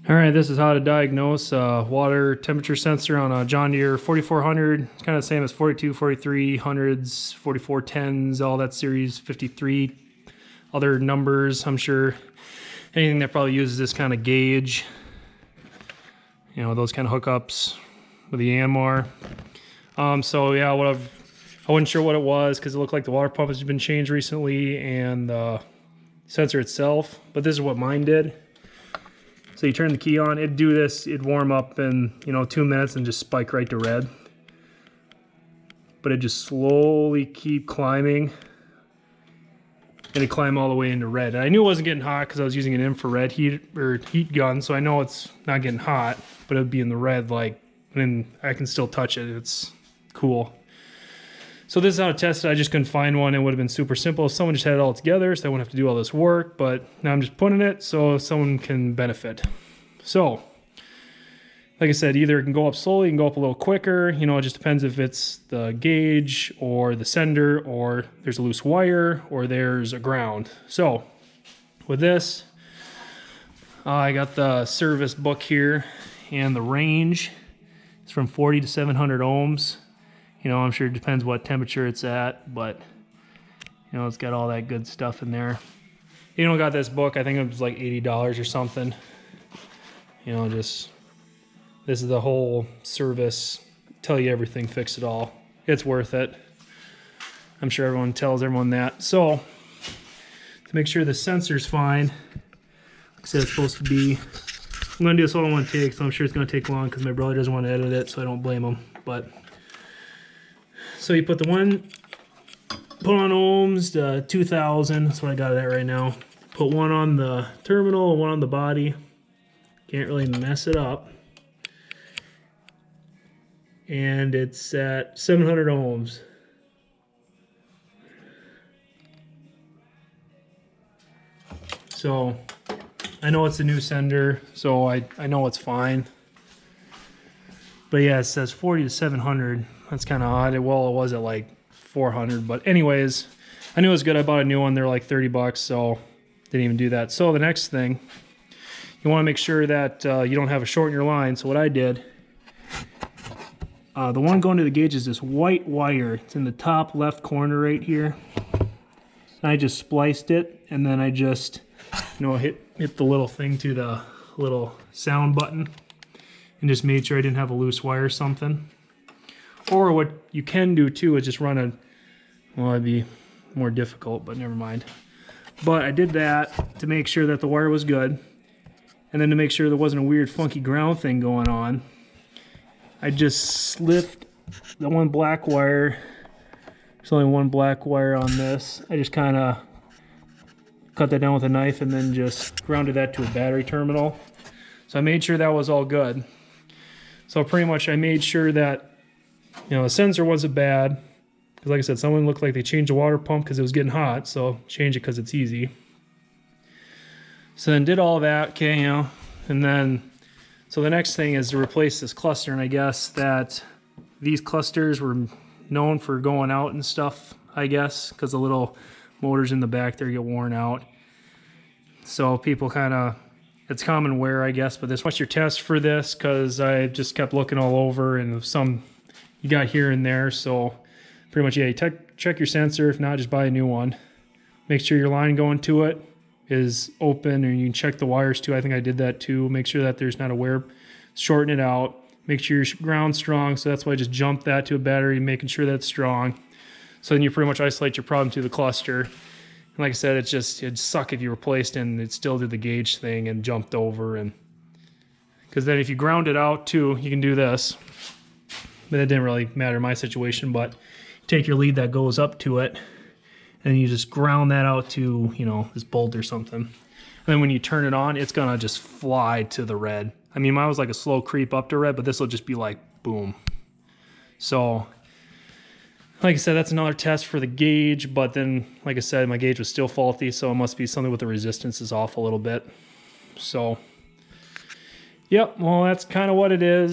All right, this is how to diagnose a water temperature sensor on a John Deere 4400. It's kind of the same as 42, 4300s, 4410s, all that series, 53, other numbers. I'm sure anything that probably uses this kind of gauge, you know, those kind of hookups with the Yanmar. So yeah, I wasn't sure what it was because it looked like the water pump has been changed recently and the sensor itself, but this is what mine did. So you turn the key on, it'd do this, it'd warm up in, 2 minutes and just spike right to red. But it'd just slowly keep climbing and it'd climb all the way into red. And I knew it wasn't getting hot because I was using an infrared heat gun, so I know it's not getting hot, but it'd be in the red, and I can still touch it. It's cool. So this is how to test it. I just couldn't find one. It would have been super simple if someone just had it all together, so I wouldn't have to do all this work, but now I'm just putting it so someone can benefit. So, like I said, either it can go up slowly, it can go up a little quicker. It just depends if it's the gauge or the sender or there's a loose wire or there's a ground. So, with this, I got the service book here and the range. It's from 40 to 700 ohms. I'm sure it depends what temperature it's at, but, it's got all that good stuff in there. Got this book, I think it was like $80 or something. This is the whole service, tell you everything, fix it all. It's worth it. I'm sure everyone tells everyone that. So, to make sure the sensor's fine, like I said, it's supposed to be, I'm going to do this all in one take, so I'm sure it's going to take long because my brother doesn't want to edit it, so I don't blame him. But so you put on ohms, 2000, that's what I got it at right now. Put one on the terminal and one on the body. Can't really mess it up. And it's at 700 ohms. So I know it's a new sender, so I know it's fine. But yeah, it says 40 to 700. That's kind of odd. Well, it was at like 400, but anyways, I knew it was good. I bought a new one. They're like 30 bucks, so didn't even do that. So the next thing, you want to make sure that you don't have a short in your line. So what I did, the one going to the gauge is this white wire. It's in the top left corner right here. And I just spliced it, and then I just, hit the little thing to the little sound button, and just made sure I didn't have a loose wire or something. Or what you can do too is just run it'd be more difficult, but never mind. But I did that to make sure that the wire was good, and then to make sure there wasn't a weird funky ground thing going on, I just slipped the one black wire. There's only one black wire on this. I just kind of cut that down with a knife and then just grounded that to a battery terminal. So I made sure that was all good. So pretty much I made sure that the sensor wasn't bad, because like I said, someone looked like they changed the water pump because it was getting hot, so change it because it's easy. So then did all that, okay, and then, so the next thing is to replace this cluster, and I guess that these clusters were known for going out and stuff, I guess, because the little motors in the back there get worn out. So people it's common wear, I guess, but what's your test for this? Because I just kept looking all over, and some you got here and there, so pretty much, yeah, you check your sensor. If not, just buy a new one. Make sure your line going to it is open, and you can check the wires too. I think I did that too. Make sure that there's not a wear. Shorten it out. Make sure your ground's strong, so that's why I just jumped that to a battery, making sure that's strong. So then you pretty much isolate your problem to the cluster. And like I said, it'd suck if you replaced and it still did the gauge thing and jumped over. And because then if you ground it out too, you can do this. But it didn't really matter in my situation, but take your lead that goes up to it and you just ground that out to, this bolt or something. And then when you turn it on, it's gonna just fly to the red. I mean, mine was like a slow creep up to red, but this will just be like, boom. So, like I said, that's another test for the gauge, but then, like I said, my gauge was still faulty, so it must be something with the resistance is off a little bit. So, yep, well, that's kind of what it is.